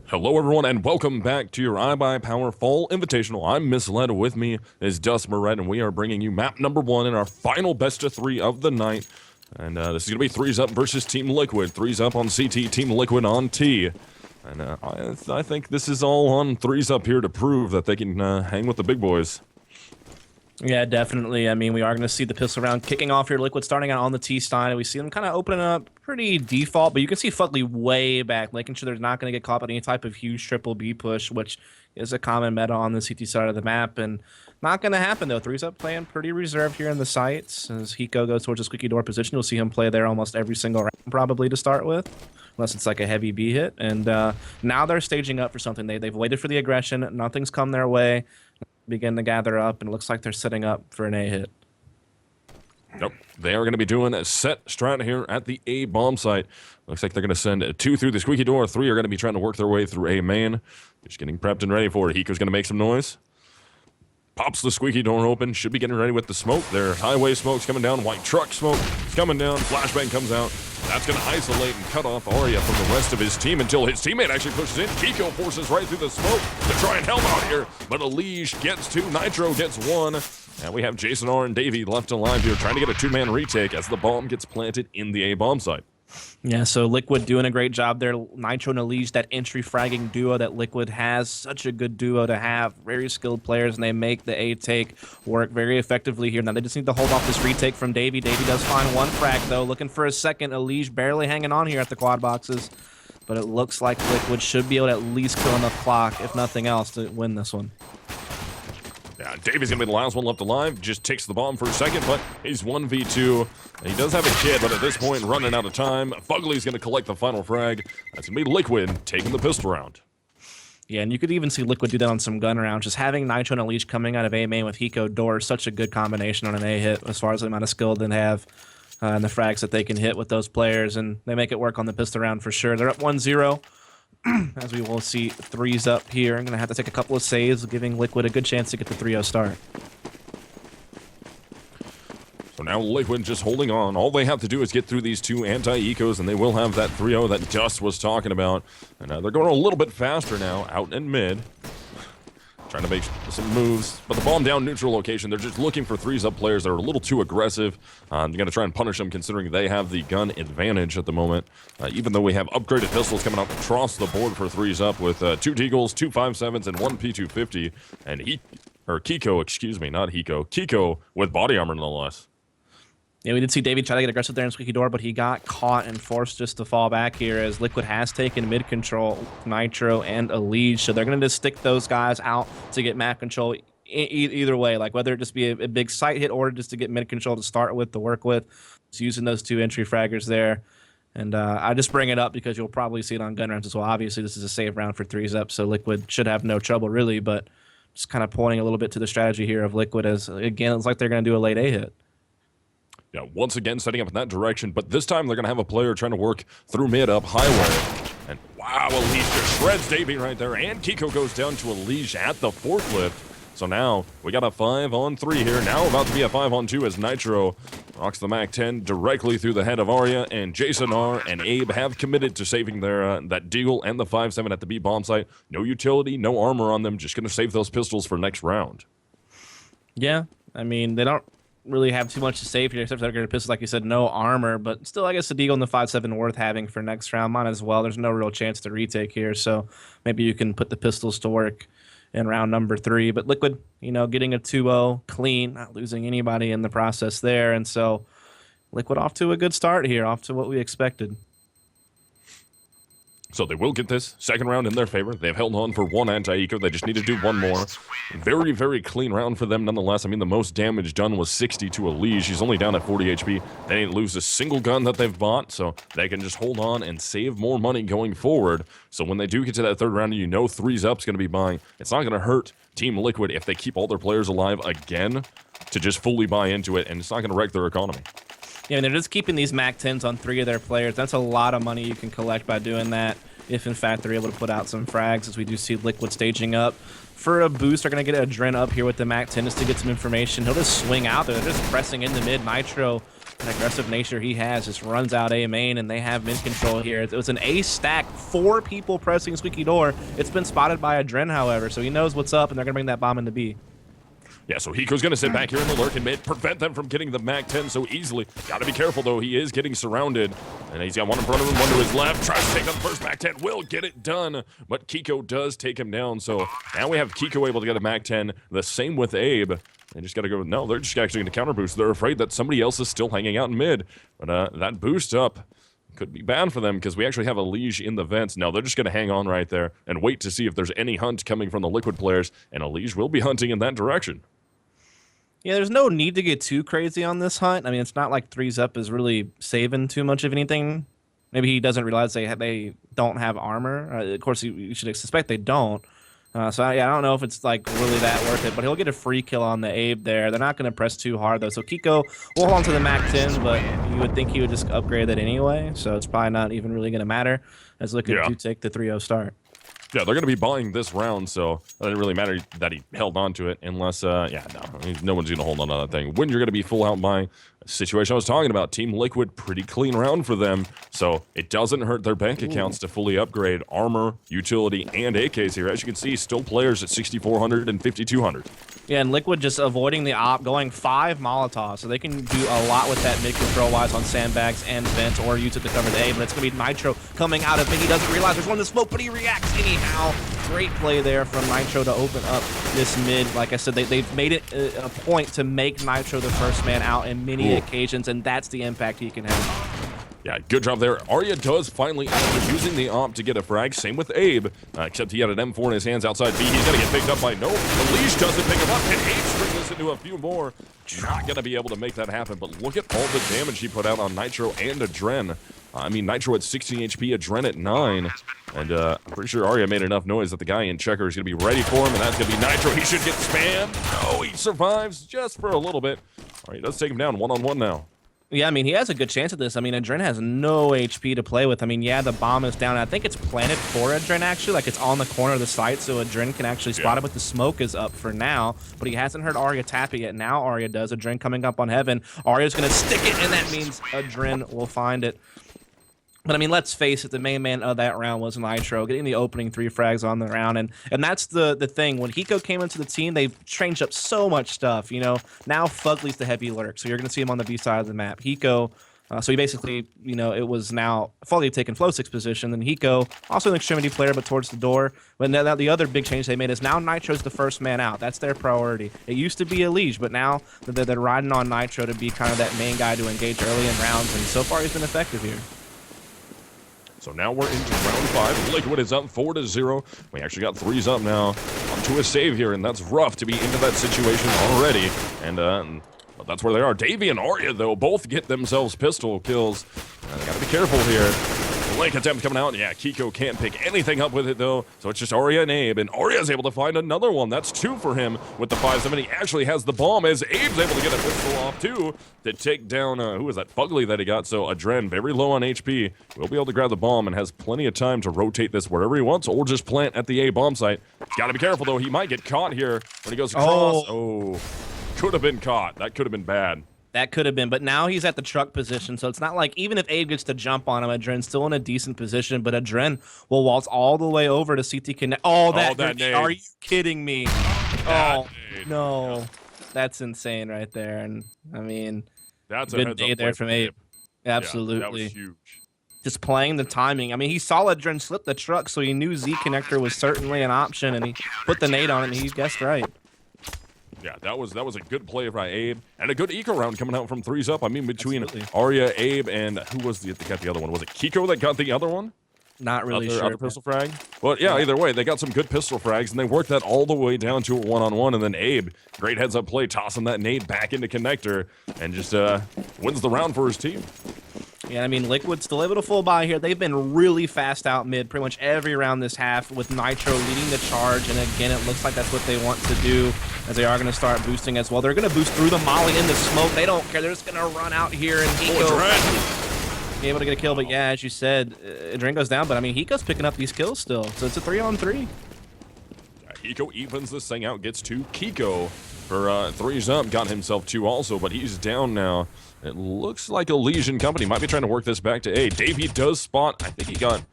Hello, everyone, and welcome back to your iBUYPOWER Fall Invitational. I'm Misled. With me is Dust Moret, and we are bringing you map number 1 in our final best of 3 of the night. And this is going to be Threes Up versus Team Liquid. Threes Up on CT, Team Liquid on T. And I think this is all on Threes Up here to prove that they can hang with the big boys. Yeah, definitely. I mean, we are going to see the pistol round kicking off here. Liquid starting out on the T side. We see them kind of opening up pretty default, but you can see Fugly way back, making sure they're not going to get caught by any type of huge triple B push, which is a common meta on the CT side of the map. And not going to happen, though. Threes Up playing pretty reserved here in the sights. As Hiko goes towards the squeaky door position, you'll see him play there almost every single round, probably, to start with, unless it's like a heavy B hit. And now they're staging up for something. They've waited for the aggression. Nothing's come their way. Begin to gather up, and it looks like they're setting up for an A hit. Nope. They are going to be doing a set strat here at the A bomb site. Looks like they're going to send 2 through the squeaky door. 3 are going to be trying to work their way through A main. Just getting prepped and ready for it. Hiko's going to make some noise. Pops the squeaky door open. Should be getting ready with the smoke. Their highway smoke's coming down. White truck smoke is coming down. Flashbang comes out. That's going to isolate and cut off Arya from the rest of his team until his teammate actually pushes in. Kiko forces right through the smoke to try and help out here. But Elige gets 2. Nitro gets 1. And we have Jason R and Davey left alive here trying to get a 2-man retake as the bomb gets planted in the A bomb site. Yeah, so Liquid doing a great job there. Nitro and Elige, that entry fragging duo that Liquid has, such a good duo to have. Very skilled players, and they make the A take work very effectively here. Now they just need to hold off this retake from Davey. Davey does find 1 frag, though. Looking for a second. Elige barely hanging on here at the quad boxes. But it looks like Liquid should be able to at least kill enough clock, if nothing else, to win this one. Yeah, Davey's going to be the last one left alive. Just takes the bomb for a second, but he's 1v2. He does have a kid, but at this point, running out of time. Fugly's going to collect the final frag. That's going to be Liquid taking the pistol round. Yeah, and you could even see Liquid do that on some gun rounds. Just having Nitro and Elige coming out of A main with Hiko door is such a good combination on an A hit as far as the amount of skill they have and the frags that they can hit with those players. And they make it work on the pistol round for sure. They're up 1-0. As we will see Threes Up here. I'm going to have to take a couple of saves, giving Liquid a good chance to get the 3-0 start. So now Liquid just holding on. All they have to do is get through these 2 anti-ecos, and they will have that 3-0 that Dust was talking about. And they're going a little bit faster now, out in mid. Trying to make some moves, but the bomb down neutral location. They're just looking for Threes Up players that are a little too aggressive. They're going to try and punish them considering they have the gun advantage at the moment. Even though we have upgraded pistols coming out across the board for Threes Up with 2 Deagles, 2 5.7s, and 1 P250. And Kiko, excuse me, not Hiko. Kiko with body armor nonetheless. Yeah, we did see Davey try to get aggressive there in squeaky door, but he got caught and forced just to fall back here as Liquid has taken mid control, Nitro and Elige. So they're going to just stick those guys out to get map control either way, like whether it just be a big site hit or just to get mid control to start with, to work with. It's using those 2 entry fraggers there. And I just bring it up because you'll probably see it on gun rounds as well. Obviously, this is a save round for Threes Up, so Liquid should have no trouble really, but just kind of pointing a little bit to the strategy here of Liquid as, again, it's like they're going to do a late A hit. Yeah, once again setting up in that direction, but this time they're going to have a player trying to work through mid up highway. And wow, Elige just shreds Davey right there, and Kiko goes down to Elige at the forklift. So now we got a 5-on-3 here. Now about to be a 5-on-2 as Nitro rocks the MAC-10 directly through the head of Arya, and Jason R and Abe have committed to saving their that Deagle and the 5.7 at the B bomb site. No utility, no armor on them, just going to save those pistols for next round. Yeah, I mean, they don't really have too much to save here, except for they're going to pistols, like you said, no armor, but still, I guess the Deagle and the 5.7 worth having for next round. Might as well. There's no real chance to retake here, so maybe you can put the pistols to work in round number 3. But Liquid, you know, getting a 2-0 clean, not losing anybody in the process there, and so Liquid off to a good start here, off to what we expected. So they will get this second round in their favor. They've held on for 1 anti-eco. They just need to do 1 more. Very, very clean round for them nonetheless. I mean, the most damage done was 60 to Elige. She's only down at 40 HP. They didn't lose a single gun that they've bought, so they can just hold on and save more money going forward. So when they do get to that 3rd round, you know Threes Up's going to be buying. It's not going to hurt Team Liquid if they keep all their players alive again to just fully buy into it, and it's not going to wreck their economy. Yeah, and they're just keeping these MAC-10s on 3 of their players. That's a lot of money you can collect by doing that, if in fact they're able to put out some frags, as we do see Liquid staging up. For a boost, they're going to get a Adren up here with the MAC-10 just to get some information. He'll just swing out there. They're just pressing into mid. Nitro an aggressive nature he has, just runs out A main, and they have mid control here. It was an A stack, 4 people pressing Squeaky Door. It's been spotted by Adren, however, so he knows what's up, and they're going to bring that bomb into B. Yeah, so Hiko's going to sit back here in the lurk and mid, prevent them from getting the MAC-10 so easily. Got to be careful, though. He is getting surrounded. And he's got one in front of him, one to his left. Tries to take down the first MAC-10. Will get it done. But Kiko does take him down. So now we have Kiko able to get a MAC-10. The same with Abe. They just got to go. No, they're just actually going to counter boost. They're afraid that somebody else is still hanging out in mid. But that boost up could be bad for them because we actually have a Liege in the vents. No, they're just going to hang on right there and wait to see if there's any hunt coming from the Liquid players. And a Liege will be hunting in that direction. Yeah, there's no need to get too crazy on this hunt. I mean, it's not like 3's up is really saving too much of anything. Maybe he doesn't realize they don't have armor. Of course, you should suspect they don't. So, yeah, I don't know if it's, like, really that worth it. But he'll get a free kill on the Abe there. They're not going to press too hard, though. So Kiko will hold on to the MAC-10, but you would think he would just upgrade that anyway. So it's probably not even really going to matter as Liquid do take the 3-0 start. Yeah, they're going to be buying this round, so it doesn't really matter that he held on to it unless, no one's going to hold on to that thing. When you're going to be full out buying, situation I was talking about, Team Liquid, pretty clean round for them, so it doesn't hurt their bank accounts to fully upgrade armor, utility, and AKs here. As you can see, still players at 6,400 and 5,200. Yeah, and Liquid just avoiding the op, going 5 Molotovs, so they can do a lot with that mid control-wise on sandbags and vents, or use it to cover the A, but it's going to be Nitro coming out of it. He doesn't realize there's one in the smoke, but he reacts anyhow. Great play there from Nitro to open up this mid. Like I said, they've made it a point to make Nitro the first man out in many occasions, and that's the impact he can have. Yeah, good job there. Arya does finally end up using the op to get a frag. Same with Abe, except he had an M4 in his hands outside B. He's going to get picked up by no. The Leash doesn't pick him up, and Abe springs into a few more. Not going to be able to make that happen, but look at all the damage he put out on Nitro and Adren. I mean, Nitro at 16 HP, Adren at 9. And I'm pretty sure Arya made enough noise that the guy in checker is going to be ready for him, and that's going to be Nitro. He should get spammed. No, he survives just for a little bit. All right, let's take him down one-on-one now. Yeah, I mean, he has a good chance at this. I mean, Adren has no HP to play with. I mean, yeah, the bomb is down. I think it's planted for Adren, actually. Like, it's on the corner of the site, so Adren can actually spot it, but the smoke is up for now. But he hasn't heard Arya tap it yet. Now Arya does. Adren coming up on Heaven. Arya's going to stick it, and that means Adren will find it. But, I mean, let's face it, the main man of that round was Nitro, getting the opening 3 frags on the round. And that's the thing. When Hiko came into the team, they've changed up so much stuff, you know. Now Fugly's the heavy lurk, so you're going to see him on the B side of the map. Hiko, so he basically, you know, it was now Fugly taking flow 6 position, then Hiko, also an extremity player, but towards the door. But now the other big change they made is now Nitro's the first man out. That's their priority. It used to be a Liege, but now they're riding on Nitro to be kind of that main guy to engage early in rounds, and so far he's been effective here. So now we're into round 5. Liquid is up 4-0. We actually got 3s up now. Onto a save here, and that's rough to be into that situation already. And but that's where they are. Davey and Arya, though, both get themselves pistol kills. They gotta be careful here. Link attempt coming out. Yeah, Kiko can't pick anything up with it, though. So it's just Arya and Abe. And Arya's able to find another one. That's 2 for him with the 5-7. He actually has the bomb as Abe's able to get a pistol off, too, to take down, who was that? Fugly that he got. So Adren, very low on HP, will be able to grab the bomb and has plenty of time to rotate this wherever he wants or just plant at the A bomb site. Got to be careful, though. He might get caught here when he goes across. Oh, could have been caught. That could have been bad. That could have been, but now he's at the truck position, so it's not like, even if Abe gets to jump on him, Adren's still in a decent position, but Adren will waltz all the way over to CT Connect. Oh, that nade. Are you kidding me? Oh, no. That's insane right there, and, I mean, that's a good day there from Abe. Absolutely. Yeah, that was huge. Just playing the timing. I mean, he saw Adren slip the truck, so he knew Z Connector was certainly an option, and he put the nade on it, and he guessed right. Yeah, that was a good play by Abe, and a good eco round coming out from 3s up. I mean, between Absolutely. Arya, Abe, and who was got the other one? Was it Kiko that got the other one? Not really sure. Other pistol frag? But yeah, either way, they got some good pistol frags, and they worked that all the way down to a one-on-one, and then Abe, great heads-up play, tossing that nade back into Connector, and just wins the round for his team. Yeah, I mean, Liquid's still able to full buy here. They've been really fast out mid pretty much every round this half, with Nitro leading the charge, and again, it looks like that's what they want to do, as they are going to start boosting as well. They're going to boost through the molly in the smoke. They don't care. They're just going to run out here, and Hiko able to get a kill. But yeah, as you said, Adren goes down, but I mean, Hiko's picking up these kills still, so it's a 3-on-3. Hiko evens this thing out, gets 2. Kiko for 3's up, got himself 2 also, but he's down now. It looks like Elysian Company might be trying to work this back to A. Davey does spot, I think he got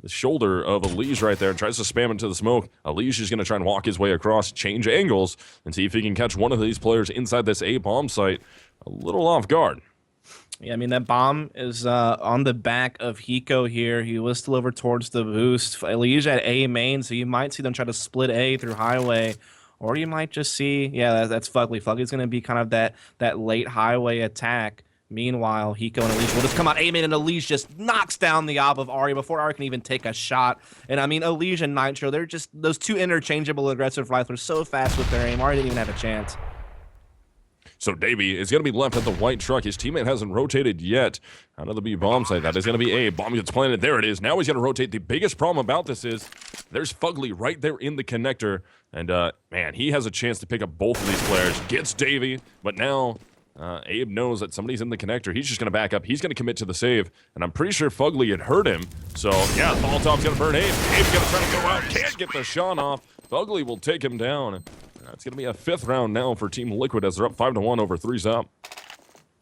the shoulder of Elise right there, tries to spam into the smoke. Elise is going to try and walk his way across, change angles, and see if he can catch one of these players inside this A bomb site. A little off guard. Yeah, I mean, that bomb is on the back of Hiko here. He was still over towards the boost. Elise at A main, so you might see them try to split A through highway. Or you might just see, yeah, that's Fugly. Fugly's going to be kind of that late highway attack. Meanwhile, Hiko and Elise will just come out A main, and Elise just knocks down the ob of Arya before Arya can even take a shot. And I mean, Elise and Nitro, they're just those 2 interchangeable aggressive riflers so fast with their aim. Arya didn't even have a chance. So Davey is going to be left at the white truck. His teammate hasn't rotated yet out of the B bomb site. That is going to be A. Bomb gets planted. There it is. Now he's going to rotate. The biggest problem about this is there's Fugly right there in the connector. And, man, he has a chance to pick up both of these players. Gets Davey, but now Abe knows that somebody's in the connector. He's just going to back up. He's going to commit to the save. And I'm pretty sure Fugly had hurt him. So, yeah, Molotof's going to burn Abe. Abe's going to try to go out. Can't get the shot off. Fugly will take him down. It's going to be a 5th round now for Team Liquid as they're up 5-1 over 3's up.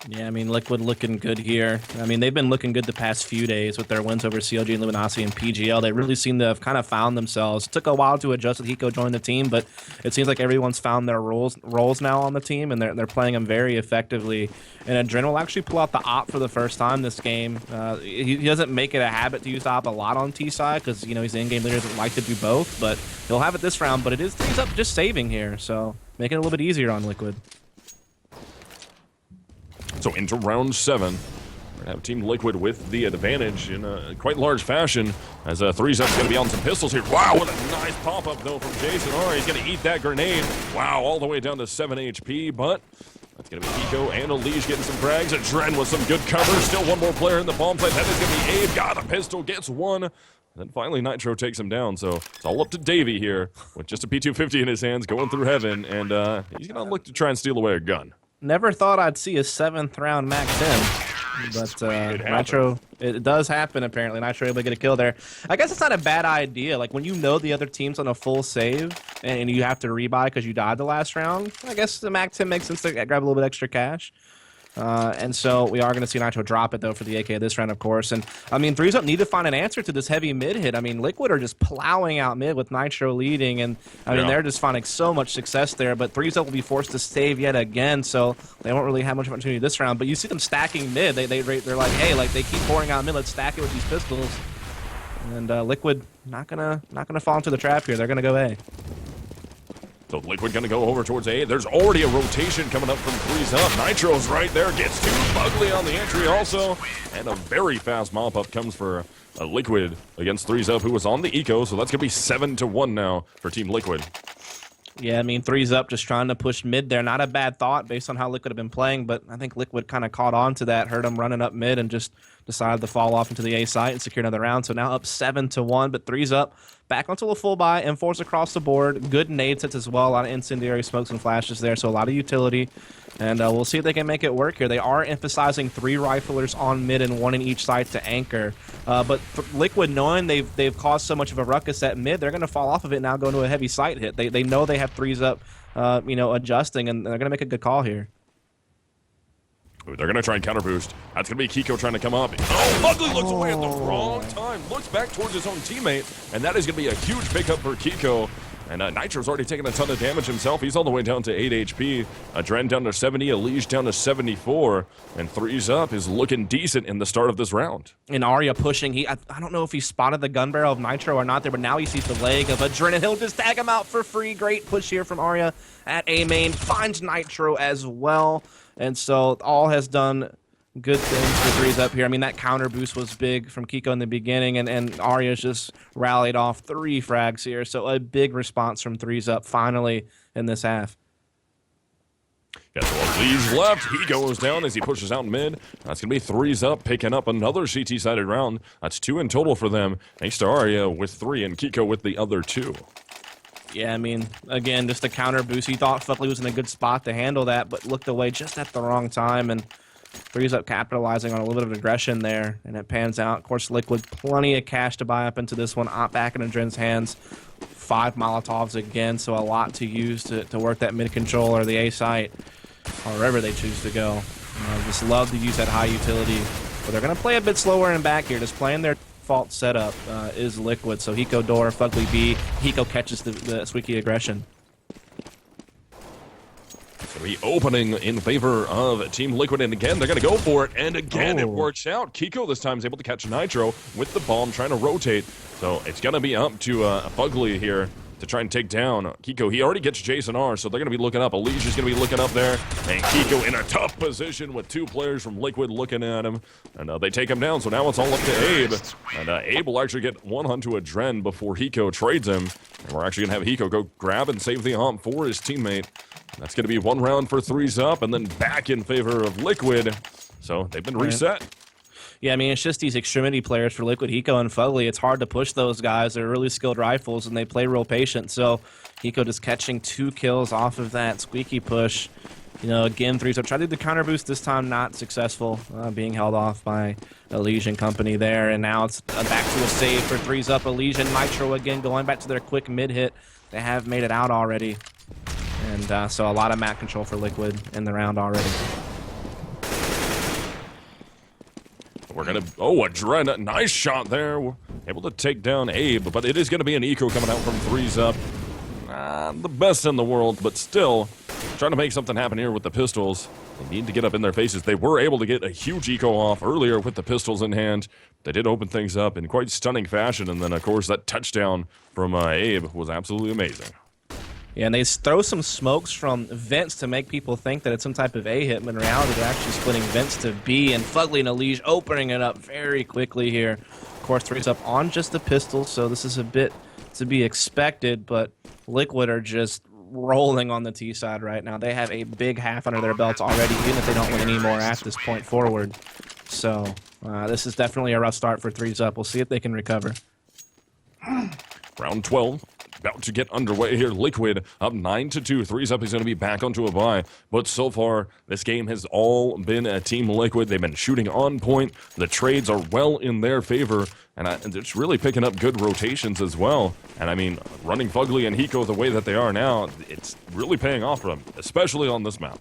Yeah, I mean, Liquid looking good here. I mean, they've been looking good the past few days with their wins over CLG and Luminosity and PGL. They really seem to have kind of found themselves. It took a while to adjust with Hiko joining the team, but it seems like everyone's found their roles now on the team, and they're playing them very effectively. And Adren will actually pull out the op for the first time this game. He doesn't make it a habit to use the op a lot on T side because, you know, he's the in-game leader, doesn't like to do both, but he'll have it this round. But he's up just saving here, so making it a little bit easier on Liquid. So into round 7, we're going to have Team Liquid with the advantage in a quite large fashion as 3's up going to be on some pistols here. Wow, what a nice pop-up, though, from Jason. All right, he's going to eat that grenade. Wow, all the way down to 7 HP, but that's going to be Hiko and Elise getting some frags. Adren with some good cover. Still one more player in the bomb site. That is going to be Abe. Got a pistol, gets 1. And then finally Nitro takes him down, so it's all up to Davey here with just a P250 in his hands going through heaven, and he's going to look to try and steal away a gun. Never thought I'd see a 7th round Mac 10, but Nitro, it does happen apparently. Nitro able to get a kill there. I guess it's not a bad idea. Like when you know the other team's on a full save and you have to rebuy because you died the last round, I guess the Mac 10 makes sense to grab a little bit extra cash. And so we are going to see Nitro drop it, though, for the AK this round, of course. And, I mean, 3's up need to find an answer to this heavy mid hit. I mean, Liquid are just plowing out mid with Nitro leading. And, I mean, they're just finding so much success there. But 3's up will be forced to save yet again, so they won't really have much opportunity this round. But you see them stacking mid. They're like, hey, like, they keep pouring out mid. Let's stack it with these pistols. And Liquid not gonna fall into the trap here. They're going to go A. So Liquid going to go over towards A. There's already a rotation coming up from 3's up. Nitro's right there. Gets 2. Fugly on the entry also. And a very fast mop-up comes for a Liquid against 3's up, who was on the eco. So that's going to be 7-1 now for Team Liquid. Yeah, I mean, 3's up just trying to push mid there. Not a bad thought based on how Liquid have been playing, but I think Liquid kind of caught on to that, heard them running up mid, and just decided to fall off into the A site and secure another round. So now up 7-1, but 3's up. Back onto a full buy, M4s across the board. Good nade sets as well. A lot of incendiary smokes and flashes there, so a lot of utility. And we'll see if they can make it work here. They are emphasizing 3 riflers on mid and 1 in each site to anchor. But Liquid, knowing they've caused so much of a ruckus at mid, they're going to fall off of it now, go into a heavy site hit. They know they have 3's up, adjusting, and they're going to make a good call here. Ooh, they're going to try and counter boost. That's going to be Kiko trying to come up. Oh, Fugly looks away at the wrong time. Looks back towards his own teammate, and that is going to be a huge pickup for Kiko. And Nitro's already taken a ton of damage himself. He's all the way down to 8 HP. Adren down to 70, Elige down to 74. And 3's up is looking decent in the start of this round. And Arya pushing. I don't know if he spotted the gun barrel of Nitro or not there, but now he sees the leg of Adren, and he'll just tag him out for free. Great push here from Arya at A main. Finds Nitro as well. And so all has done good things for 3's up here. I mean, that counter boost was big from Kiko in the beginning, and Arya's just rallied off 3 frags here. So a big response from 3's up finally in this half. Yeah, so Lee's left. He goes down as he pushes out mid. That's going to be 3's up, picking up another CT-sided round. That's 2 in total for them. Thanks to Arya with 3 and Kiko with the other 2. Yeah, I mean, again, just a counter boost. He thought Fugly was in a good spot to handle that, but looked away just at the wrong time. And 3's up capitalizing on a little bit of aggression there, and it pans out. Of course, Liquid, plenty of cash to buy up into this one. Back in Adren's hands. 5 Molotovs again, so a lot to use to work that mid control or the A site, or wherever they choose to go. Just love to use that high utility. But they're going to play a bit slower in back here. Just playing their default setup is Liquid. So Hiko door, Fugly B. Hiko catches the Squeaky aggression. Going to be opening in favor of Team Liquid, and again, they're going to go for it, and again, it works out. Kiko this time is able to catch Nitro with the bomb, trying to rotate. So it's going to be up to Fugly here to try and take down Kiko. He already gets Jason R, so they're going to be looking up. Alicia's going to be looking up there, and Kiko in a tough position with 2 players from Liquid looking at him, and they take him down. So now it's all up to Abe, and Abe will actually get 1 onto Adren before Hiko trades him, and we're actually going to have Hiko go grab and save the AWP for his teammate. That's going to be 1 round for 3s up, and then back in favor of Liquid. So they've been reset. Yeah, I mean, it's just these extremity players for Liquid, Hiko and Fugly. It's hard to push those guys. They're really skilled rifles, and they play real patient. So Hiko just catching 2 kills off of that squeaky push. You know, again, 3s up. Tried to do the counter boost this time, not successful. Being held off by Elysian company there. And now it's back to a save for 3s up. Elysian, Nitro again, going back to their quick mid hit. They have made it out already. And so a lot of map control for Liquid in the round already. We're going to... Oh, Adren, nice shot there. We're able to take down Abe, but it is going to be an eco coming out from 3s up. The best in the world, but still trying to make something happen here with the pistols. They need to get up in their faces. They were able to get a huge eco off earlier with the pistols in hand. They did open things up in quite stunning fashion, and then, of course, that touchdown from Abe was absolutely amazing. Yeah, and they throw some smokes from vents to make people think that it's some type of A hit, but in reality they're actually splitting vents to B, and Fugly and Elige opening it up very quickly here. Of course, 3's up on just the pistol, so this is a bit to be expected, but Liquid are just rolling on the T side right now. They have a big half under their belts already, even if they don't win any more at this point forward. So this is definitely a rough start for 3's up. We'll see if they can recover. Round 12. About to get underway here. Liquid up 9-2. 3s up is going to be back onto a bye. But so far, this game has all been a Team Liquid. They've been shooting on point. The trades are well in their favor. And it's really picking up good rotations as well. And I mean, running Fugly and Hiko the way that they are now, it's really paying off for them, especially on this map.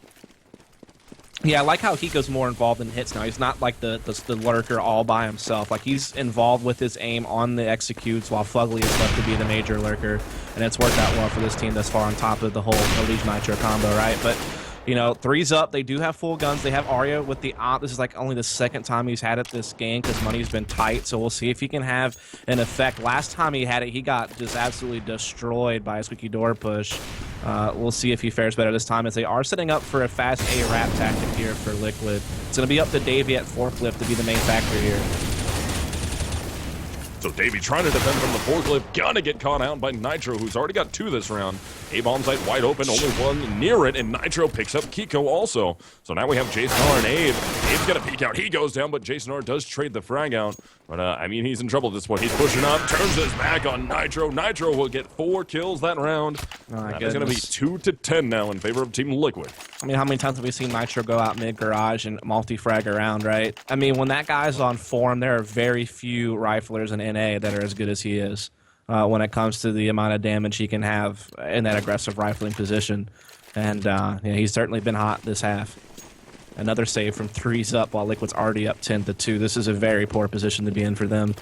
Yeah, I like how Hiko's more involved in hits now. He's not like the lurker all by himself. Like, he's involved with his aim on the executes while Fugly is left to be the major lurker. And it's worked out well for this team thus far on top of the whole Elige Nitro combo, right? But, you know, 3's up. They do have full guns. They have Arya with the op. This is like only the 2nd time he's had it this game because money's been tight. So we'll see if he can have an effect. Last time he had it, he got just absolutely destroyed by a squeaky door push. We'll see if he fares better this time, as they are setting up for a fast A-Rap tactic here for Liquid. It's going to be up to Davey at forklift to be the main factor here. So Davey trying to defend from the forklift, gonna get caught out by Nitro, who's already got 2 this round. A-bomb site wide open, only 1 near it, and Nitro picks up Kiko also. So now we have Jason R and Abe. Abe's gonna peek out, he goes down, but Jason R does trade the frag out. But I mean, he's in trouble at this point. He's pushing up, turns his back on Nitro. Nitro will get 4 kills that round. That is gonna be 2-10 now in favor of Team Liquid. I mean, how many times have we seen Nitro go out mid-garage and multi-frag around, right? I mean, when that guy's on form, there are very few riflers in NA that are as good as he is when it comes to the amount of damage he can have in that aggressive rifling position. And yeah, he's certainly been hot this half. Another save from 3's up while Liquid's already up 10-2. This is a very poor position to be in for them.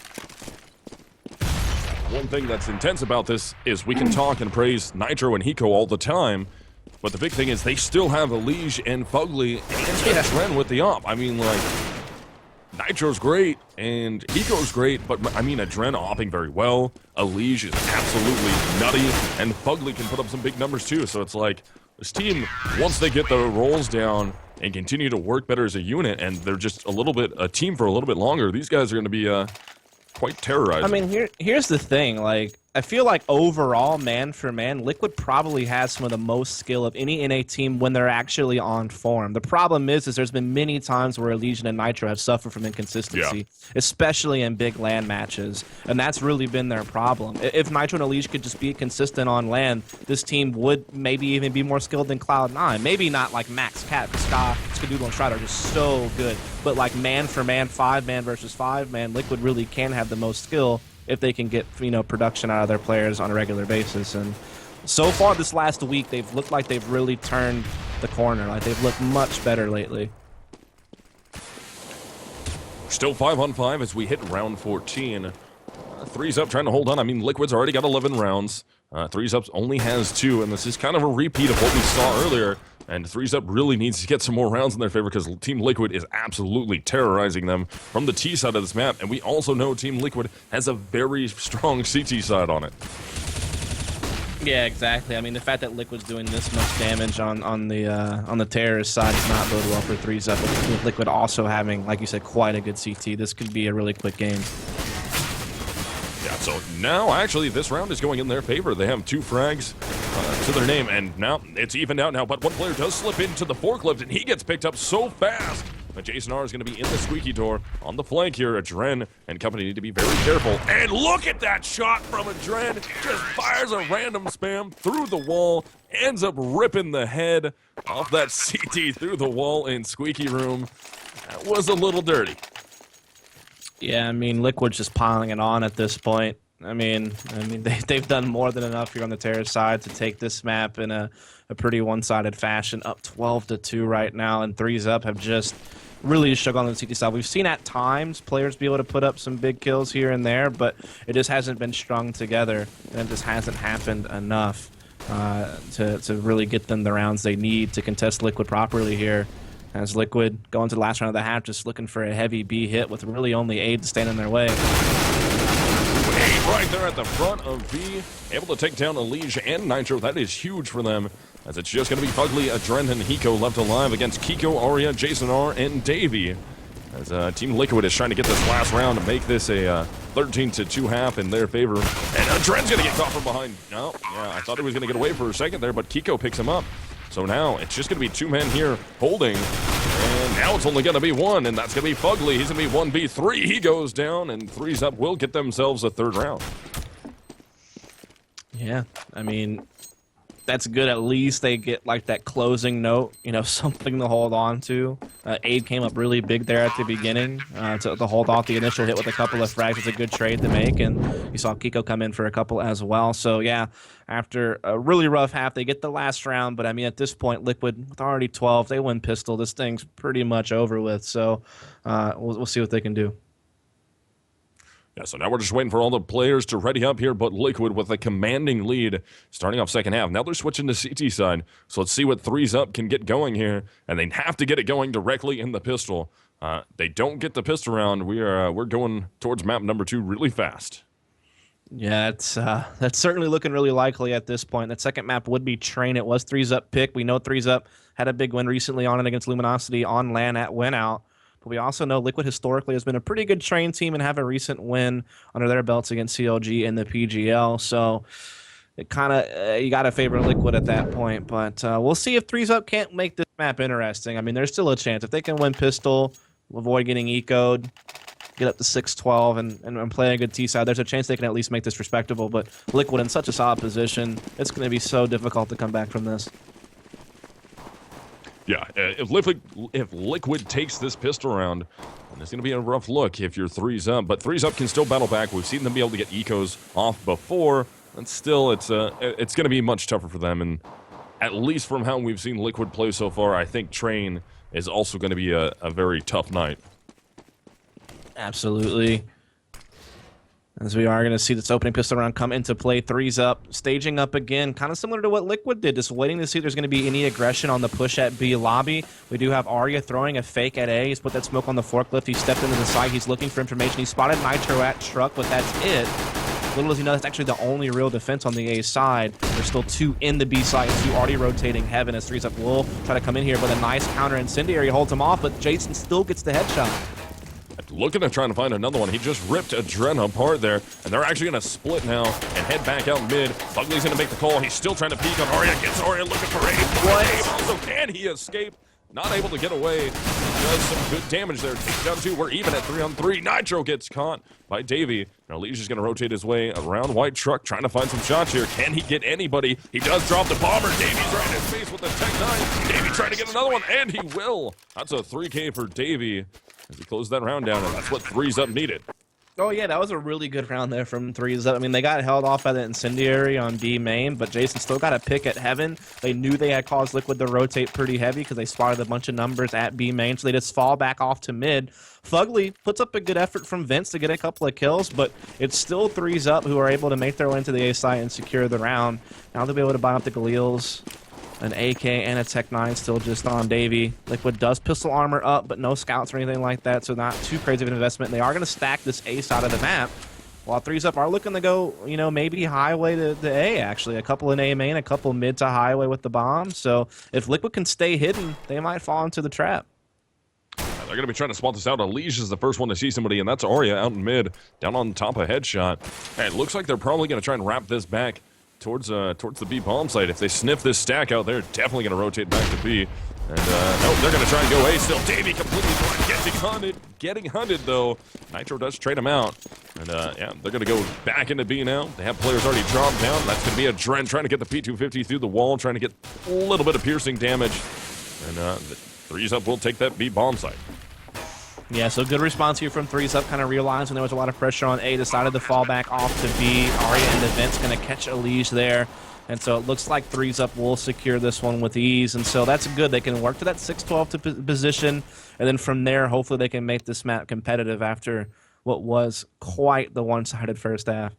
One thing that's intense about this is we can talk and praise Nitro and Hiko all the time, but the big thing is they still have Elige and Fugly and Adren with the op. I mean, like, Nitro's great and Hiko's great, but I mean, Adren opping very well. Elige is absolutely nutty, and Fugly can put up some big numbers too. So it's like, this team, once they get their rolls down and continue to work better as a unit, and they're just a team for a little bit longer, these guys are going to be quite terrorizing. I mean, here's the thing, like, I feel like overall, man for man, Liquid probably has some of the most skill of any NA team when they're actually on form. The problem is there's been many times where Elysian and Nitro have suffered from inconsistency, especially in big LAN matches, and that's really been their problem. If Nitro and Elysian could just be consistent on LAN, this team would maybe even be more skilled than Cloud9. Maybe not like Max, Cat, Ska, Skadoodle, and Strider are just so good, but like man for man, 5-man versus 5-man, Liquid really can have the most skill if they can get, you know, production out of their players on a regular basis. And so far this last week, they've looked like they've really turned the corner. Like, they've looked much better lately. Still 5-on-5 as we hit round 14. Threes Up trying to hold on. I mean, Liquid's already got 11 rounds. Threes Up only has 2, and this is kind of a repeat of what we saw earlier. And Threes Up really needs to get some more rounds in their favor because Team Liquid is absolutely terrorizing them from the T side of this map. And we also know Team Liquid has a very strong CT side on it. Yeah, exactly. I mean, the fact that Liquid's doing this much damage on the terrorist side does not bode well for Threes Up. With Liquid also having, like you said, quite a good CT, this could be a really quick game. Yeah, so now actually this round is going in their favor. They have 2 frags to their name, and now it's evened out now, but one player does slip into the forklift, and he gets picked up so fast. But Jason R is going to be in the squeaky door on the flank here. Adren and company need to be very careful. And look at that shot from Adren. Just fires a random spam through the wall. Ends up ripping the head off that CT through the wall in squeaky room. That was a little dirty. Yeah, I mean, Liquid's just piling it on at this point. I mean, they've done more than enough here on the terror side to take this map in a pretty one-sided fashion, up 12-2 right now, and Threes Up have just really struggled on the CT side. We've seen at times players be able to put up some big kills here and there, but it just hasn't been strung together, and it just hasn't happened enough to really get them the rounds they need to contest Liquid properly here. As Liquid go into the last round of the half, just looking for a heavy B hit with really only aid to stand in their way. Right there at the front of B, able to take down Elige and Nitro. That is huge for them, as it's just going to be Fugly, Adren, and Hiko left alive against Kiko, Aria, Jason R, and Davey. As Team Liquid is trying to get this last round to make this a 13-2 half in their favor. And Adren's going to get caught from behind. No, yeah, I thought he was going to get away for a second there, but Kiko picks him up. So now it's just going to be 2 men here holding. And now it's only going to be 1, and that's going to be Fugly. He's going to be 1v3. He goes down, and Threes Up will get themselves a 3rd round. Yeah, I mean, that's good. At least they get like that closing note, you know, something to hold on to. Aid came up really big there at the beginning to hold off the initial hit with a couple of frags. It's a good trade to make, and you saw Kiko come in for a couple as well. So yeah, after a really rough half, they get the last round. But I mean, at this point, Liquid with already 12, they win pistol. This thing's pretty much over with. So we'll see what they can do. Yeah, so now we're just waiting for all the players to ready up here, but Liquid with a commanding lead starting off second half. Now they're switching to CT side, so let's see what Threes Up can get going here, and they have to get it going directly in the pistol. They don't get the pistol round. We're going towards map number 2 really fast. Yeah, that's certainly looking really likely at this point. That second map would be Train. It was Threes Up pick. We know Threes Up had a big win recently on it against Luminosity on LAN at Winout. But we also know Liquid historically has been a pretty good Train team and have a recent win under their belts against CLG in the PGL. So it kind of you got to favor Liquid at that point. But we'll see if Threes Up can't make this map interesting. I mean, there's still a chance. If they can win pistol, avoid getting ecoed, get up to 6-12 and play a good T side, there's a chance they can at least make this respectable. But Liquid in such a solid position, it's going to be so difficult to come back from this. Yeah, if Liquid takes this pistol round, then it's going to be a rough look if you're Threes Up. But Threes Up can still battle back. We've seen them be able to get ecos off before, and still it's going to be much tougher for them. And at least from how we've seen Liquid play so far, I think Train is also going to be a very tough night. Absolutely. As we are going to see this opening pistol round come into play. Threes Up, staging up again, kind of similar to what Liquid did, just waiting to see if there's going to be any aggression on the push at B lobby. We do have Arya throwing a fake at A. He's put that smoke on the forklift. He stepped into the side. He's looking for information. He spotted Nitro at truck, but that's it. Little does he know that's actually the only real defense on the A side. There's still 2 in the B side, 2 already rotating heaven as Threes Up will try to come in here, but a nice counter incendiary holds him off, but Jason still gets the headshot. Looking at trying to find another one. He just ripped Adren apart there, and they're actually going to split now and head back out mid. Fugly's going to make the call. He's still trying to peek on Arya. Gets Arya looking for aim. What? Also, can he escape? Not able to get away. Does some good damage there. Takes down 2. We're even at 3-on-3. Nitro gets caught by Davey. Now Legion's going to rotate his way around White Truck, trying to find some shots here. Can he get anybody? He does drop the bomber. Davey's right in his face with the Tech 9. Davey trying to get another one, and he will. That's a 3K for Davey as he closed that round down, and that's what Threes Up needed. Oh yeah, that was a really good round there from threes up. I mean, they got held off by the incendiary on B main, but Jason still got a pick at heaven. They knew they had caused Liquid to rotate pretty heavy because they spotted a bunch of numbers at B main, so they just fall back off to mid. Fugly puts up a good effort from Vince to get a couple of kills, but it's still threes up who are able to make their way into the A site and secure the round. Now they'll be able to buy up the Galils. An AK and a Tech 9 still just on Davey. Liquid does pistol armor up, but no scouts or anything like that, so not too crazy of an investment. They are going to stack this A side of the map, while threes up are looking to go, you know, maybe highway to the A, actually. A couple in A main, a couple mid to highway with the bomb. So if Liquid can stay hidden, they might fall into the trap. They're going to be trying to spot this out. Unleash is the first one to see somebody, and that's Arya out in mid, down on top of headshot. Hey, it looks like they're probably going to try and wrap this back towards the B bomb site. If they sniff this stack out, they're definitely going to rotate back to B. And no, they're going to try and go A still. Davey completely blind, getting hunted though. Nitro does trade him out. And yeah, they're going to go back into B now. They have players already dropped down. That's going to be a Dren trying to get the P250 through the wall, trying to get a little bit of piercing damage. And the threes up will take that B bomb site. Yeah, so good response here from threes up, kind of realizing there was a lot of pressure on A, decided to fall back off to B. Arya and Event's going to catch Elige there. And so it looks like threes up will secure this one with ease. And so that's good. They can work to that 6-12 to position. And then from there, hopefully they can make this map competitive after what was quite the one-sided first half.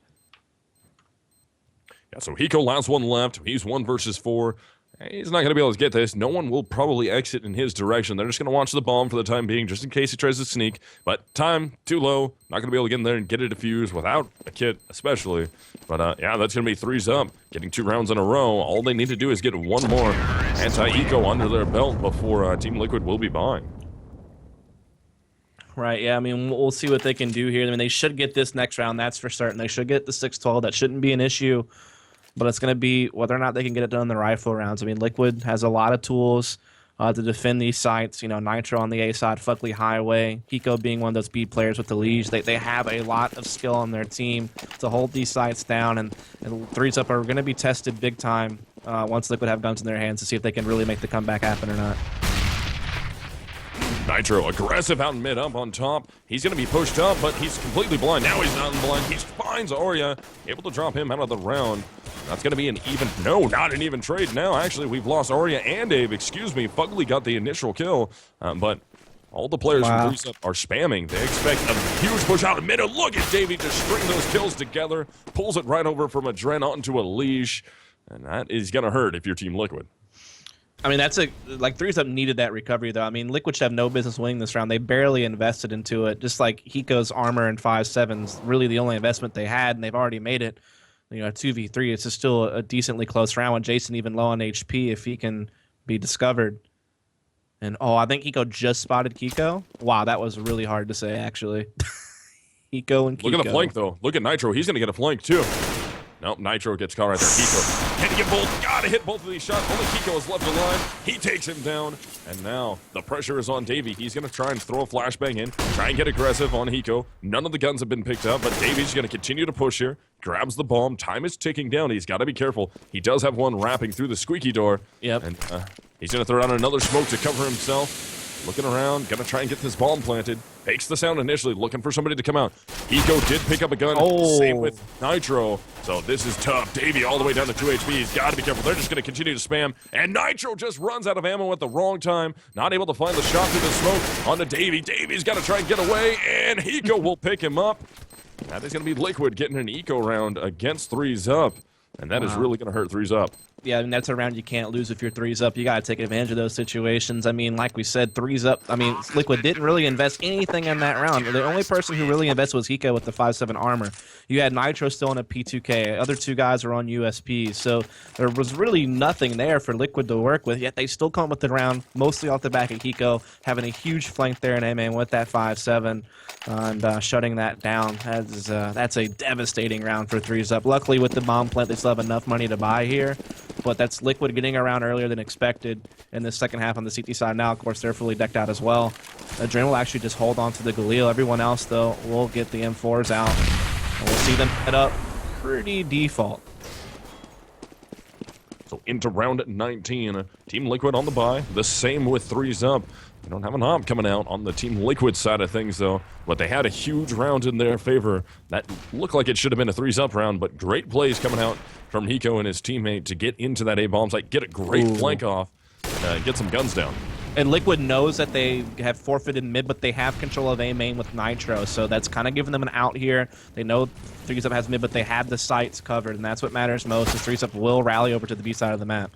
Yeah, so Hiko last one left. He's 1 versus 4. He's not going to be able to get this. No one will probably exit in his direction. They're just going to watch the bomb for the time being, just in case he tries to sneak. But time, too low. Not going to be able to get in there and get it defused without a kit, especially. But yeah, that's going to be threes up. Getting 2 rounds in a row. All they need to do is get one more anti-eco under their belt before Team Liquid will be buying. Right, yeah, I mean, we'll see what they can do here. I mean, they should get this next round, that's for certain. They should get the 6-12. That shouldn't be an issue. But it's going to be whether or not they can get it done in the rifle rounds. I mean, Liquid has a lot of tools to defend these sites. You know, Nitro on the A side, Fuckley Highway, Hiko being one of those B players with the Liege. They have a lot of skill on their team to hold these sites down. And threes up are going to be tested big time once Liquid have guns in their hands to see if they can really make the comeback happen or not. Nitro aggressive out in mid, up on top. He's going to be pushed up, but he's completely blind. Now he's not blind. He finds Arya, able to drop him out of the round. That's going to be an even... No, not an even trade now. Actually, we've lost Arya and Dave. Excuse me. Fugly got the initial kill, but all the players from threes up are spamming. They expect a huge push out in mid. Look at Davey just string those kills together. Pulls it right over from a Dren onto a leash. And that is going to hurt if you're Team Liquid. I mean, that's like threes up needed that recovery though. I mean, Liquid should have no business winning this round. They barely invested into it. Just like Hiko's armor and 5.7's really the only investment they had, and they've already made it. You know, 2v3. It's just still a decently close round with Jason even low on HP if he can be discovered. And oh, I think Hiko just spotted Kiko. Wow, that was really hard to say actually. Hiko and Kiko. Look at the flank though. Look at Nitro. He's going to get a flank too. Nope, Nitro gets caught right there. Kiko, can he get both? Gotta hit both of these shots. Only Kiko is left alive. He takes him down. And now the pressure is on Davey. He's going to try and throw a flashbang in. Try and get aggressive on Hiko. None of the guns have been picked up, but Davey's going to continue to push here. Grabs the bomb. Time is ticking down. He's got to be careful. He does have one wrapping through the squeaky door. Yep. And he's going to throw out another smoke to cover himself. Looking around, gonna try and get this bomb planted. Fakes the sound initially, looking for somebody to come out. Hiko did pick up a gun. Oh. Same with Nitro. So this is tough. Davey all the way down to 2 HP. He's got to be careful. They're just going to continue to spam. And Nitro just runs out of ammo at the wrong time. Not able to find the shot through the smoke onto Davey. Davey's got to try and get away, and Hiko will pick him up. That is going to be Liquid getting an eco round against threes up. And that is really going to hurt threes up. Yeah, I mean, that's a round you can't lose if you're threes up. You got to take advantage of those situations. I mean, like we said, threes up. I mean, Liquid didn't really invest anything in that round. The only person who really invested was Hiko with the 5.7 armor. You had Nitro still in a P2K. Other two guys were on USP. So there was really nothing there for Liquid to work with, yet they still come with the round, mostly off the back of Hiko, having a huge flank there in A-Man with that 5.7 and shutting that down. That's a devastating round for threes up. Luckily, with the bomb plant, they still have enough money to buy here. But that's Liquid getting around earlier than expected in the second half on the CT side. Now, of course, they're fully decked out as well. Dren will actually just hold on to the Galil. Everyone else, though, will get the M4s out. And we'll see them head up pretty default. So into round 19. Team Liquid on the bye. The same with 3s up. They don't have an op coming out on the Team Liquid side of things, though. But they had a huge round in their favor. That looked like it should have been a 3s up round, but great plays coming out from Hiko and his teammate to get into that A-bomb site, get a great flank off, get some guns down. And Liquid knows that they have forfeited mid, but they have control of A main with Nitro, so that's kind of giving them an out here. They know 3s up has mid, but they have the sites covered, and that's what matters most, is 3s up will rally over to the B side of the map.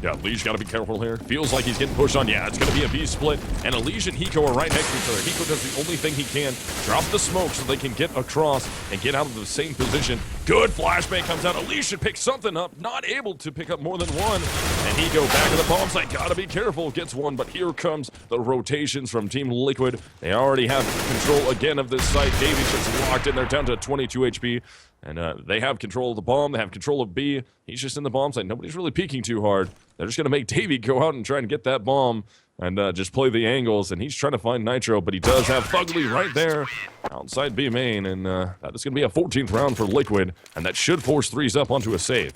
Yeah, Lige got to be careful here. Feels like he's getting pushed on. Yeah, it's going to be a B split. And Lige and Hiko are right next to each other. Hiko does the only thing he can. Drop the smoke so they can get across and get out of the same position. Good flashbang comes out. Lige should pick something up. Not able to pick up more than one. And Hiko back to the bomb site. Got to be careful. Gets one, but here comes the rotations from Team Liquid. They already have control again of this site. Davies just locked in. They're down to 22 HP. And they have control of the bomb. They have control of B. He's just in the bomb site. Nobody's really peeking too hard. They're just going to make Davey go out and try and get that bomb and just play the angles. And he's trying to find Nitro, but he does have Fugly right there outside B main. And that is going to be a 14th round for Liquid. And that should force 3s up onto a save.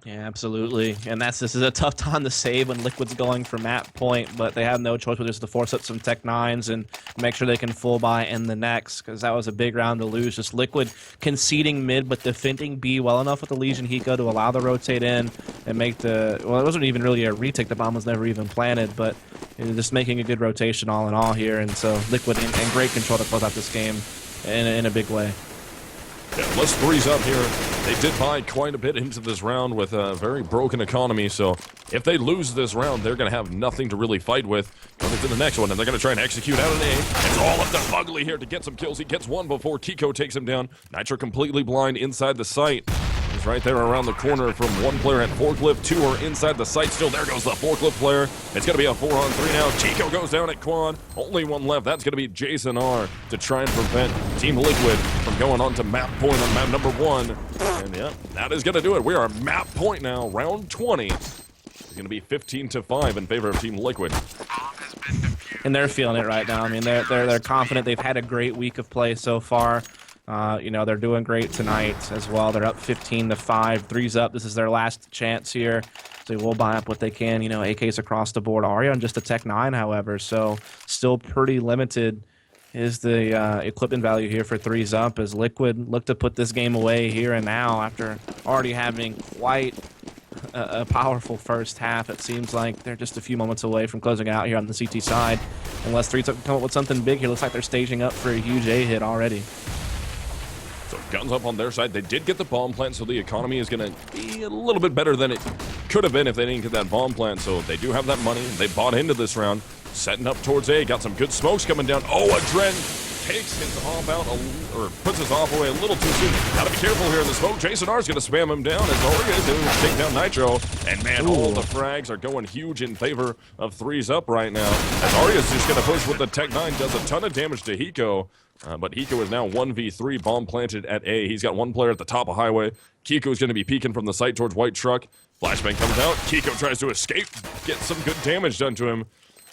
Yeah, absolutely. And this is a tough time to save when Liquid's going for map point, but they have no choice but just to force up some Tech 9s and make sure they can full buy in the next, because that was a big round to lose. Just Liquid conceding mid, but defending B well enough with the Legion Hiko to allow the rotate in and make the, well, it wasn't even really a retake. The bomb was never even planted, but just making a good rotation all in all here. And so Liquid in great control to close out this game in a big way. Yeah, let's 3s up here. They did buy quite a bit into this round with a very broken economy, so if they lose this round, they're going to have nothing to really fight with going into the next one, and they're going to try and execute out an A. It's all up to Fugly here to get some kills. He gets one before Kiko takes him down. Nitro completely blind inside the site. He's right there around the corner from one player at Forklift. 2 are inside the site still. There goes the Forklift player. It's going to be a 4-on-3 now. Chico goes down at Quad. Only one left. That's going to be Jason R to try and prevent Team Liquid from going on to map point on map number 1. And yeah, that is going to do it. We are at map point now. Round 20. It's going to be 15-5 in favor of Team Liquid. And they're feeling it right now. I mean, they're confident. They've had a great week of play so far. You know, they're doing great tonight as well. They're up 15-5, 3s up. This is their last chance here. So they will buy up what they can. You know, AKs across the board. Arya on just a Tech 9, however, so still pretty limited is the equipment value here for 3s up as Liquid look to put this game away here and now after already having quite a powerful first half. It seems like they're just a few moments away from closing out here on the CT side. Unless 3s up come up with something big here. Looks like they're staging up for a huge A hit already. So guns up on their side. They did get the bomb plant, so the economy is going to be a little bit better than it could have been if they didn't get that bomb plant. So they do have that money. They bought into this round. Setting up towards A. Got some good smokes coming down. Oh, Adren takes his off out, or puts his off away a little too soon. Gotta be careful here in the smoke. Jason R is going to spam him down as all we're going to do is take down Nitro. And man, all the frags are going huge in favor of 3s up right now. As Arya's just going to push with the Tech 9. Does a ton of damage to Hiko. But Hiko is now 1v3, bomb planted at A. He's got one player at the top of highway. Kiko's going to be peeking from the site towards White Truck. Flashbang comes out. Kiko tries to escape, get some good damage done to him.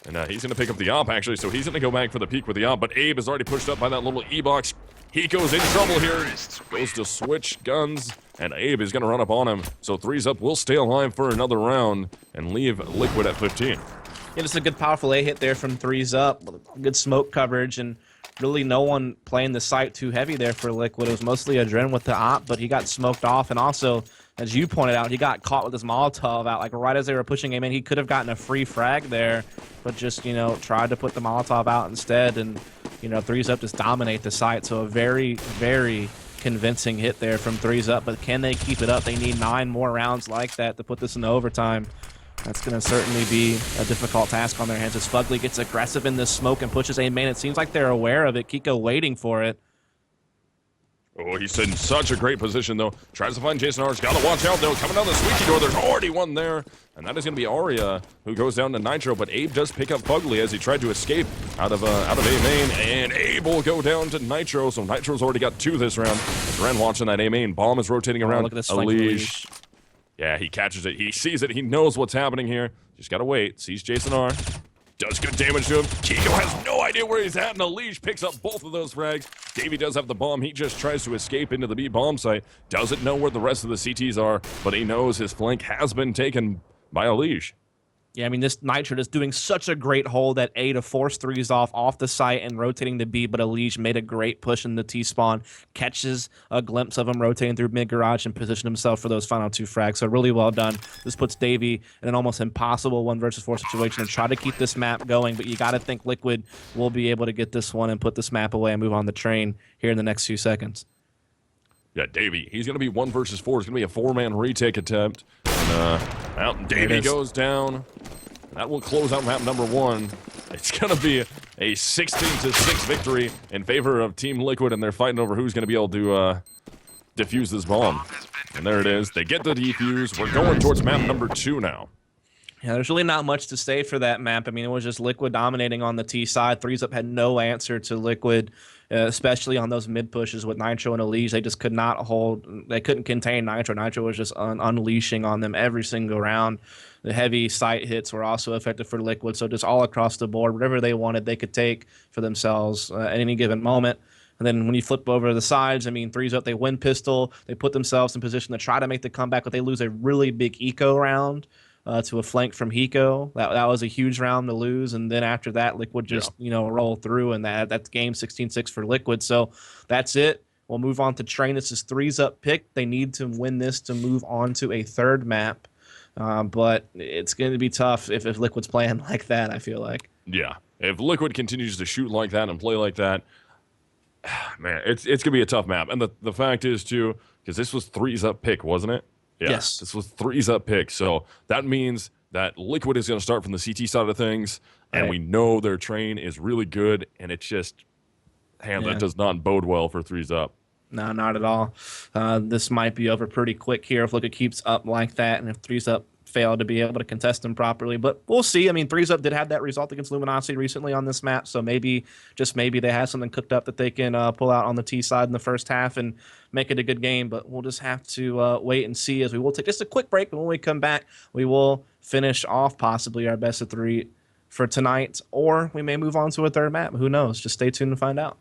And he's going to pick up the op, actually, so he's going to go back for the peek with the op. But Abe is already pushed up by that little E-box. Hiko's in trouble here. Goes to switch guns, and Abe is going to run up on him. So 3s up will stay alive for another round and leave Liquid at 15. Yeah, just a good powerful A hit there from 3s up. Good smoke coverage, and really no one playing the site too heavy there for Liquid. It was mostly Adren with the op, but he got smoked off. And also, as you pointed out, he got caught with his Molotov out. Like right as they were pushing him in, he could have gotten a free frag there, but just, you know, tried to put the Molotov out instead. And, you know, 3s up just dominate the site. So a very, very convincing hit there from 3s up. But can they keep it up? They need 9 more rounds like that to put this into overtime. That's going to certainly be a difficult task on their hands as Fugly gets aggressive in this smoke and pushes A main. It seems like they're aware of it. Kiko waiting for it. Oh, he's in such a great position, though. Tries to find Jason R's. Got to watch out, though. Coming down the squeaky door. There's already one there. And that is going to be Arya, who goes down to Nitro. But Abe does pick up Fugly as he tried to escape out of A main. And Abe will go down to Nitro. So Nitro's already got 2 this round. Ren watching that A main. Bomb is rotating around. Look at this Leash. Yeah, he catches it. He sees it. He knows what's happening here. Just got to wait. Sees Jason R. Does good damage to him. Kiko has no idea where he's at, and Unleash picks up both of those frags. Davey does have the bomb. He just tries to escape into the B bomb site. Doesn't know where the rest of the CTs are, but he knows his flank has been taken by Unleash. Yeah, I mean, this Nitro is doing such a great hold at A to force threes off the site and rotating the B, but Elige made a great push in the T-spawn, catches a glimpse of him rotating through mid-garage and positioned himself for those final 2 frags. So really well done. This puts Davey in an almost impossible 1-versus-4 situation and try to keep this map going, but you got to think Liquid will be able to get this one and put this map away and move on the train here in the next few seconds. Yeah, Davey, he's going to be 1-versus-4. It's going to be a 4-man retake attempt. And Davey goes down. That will close out map number 1. It's going to be a 16-6 victory in favor of Team Liquid, and they're fighting over who's going to be able to defuse this bomb. And there it is. They get the defuse. We're going towards map number 2 now. Yeah, there's really not much to say for that map. I mean, it was just Liquid dominating on the T side. Threes Up had no answer to Liquid, especially on those mid pushes with Nitro and Elige. They just could not hold. They couldn't contain Nitro. Nitro was just unleashing on them every single round. The heavy sight hits were also effective for Liquid. So just all across the board, whatever they wanted, they could take for themselves at any given moment. And then when you flip over the sides, I mean, Threes Up, they win pistol. They put themselves in position to try to make the comeback, but they lose a really big eco round. To a flank from Hiko. That was a huge round to lose, and then after that, Liquid just roll through, and that's game 16-6 for Liquid. So that's it. We'll move on to Train. This is Threes Up pick. They need to win this to move on to a 3rd map, but it's going to be tough if Liquid's playing like that, I feel like. Yeah, if Liquid continues to shoot like that and play like that, man, it's going to be a tough map. And the fact is, too, because this was Threes Up pick, wasn't it? Yeah, yes. This was Threes Up pick, so that means that Liquid is going to start from the CT side of things, and we know their train is really good, and it's just, that does not bode well for Threes Up. No, not at all. This might be over pretty quick here if Liquid keeps up like that, and if Threes Up fail to be able to contest them properly. But we'll see. I mean, Threes Up did have that result against Luminosity recently on this map, so maybe, just maybe, they have something cooked up that they can pull out on the T side in the first half and make it a good game. But we'll just have to wait and see, as we will take just a quick break. But when we come back, we will finish off possibly our best of 3 for tonight, or we may move on to a 3rd map. Who knows? Just stay tuned to find out.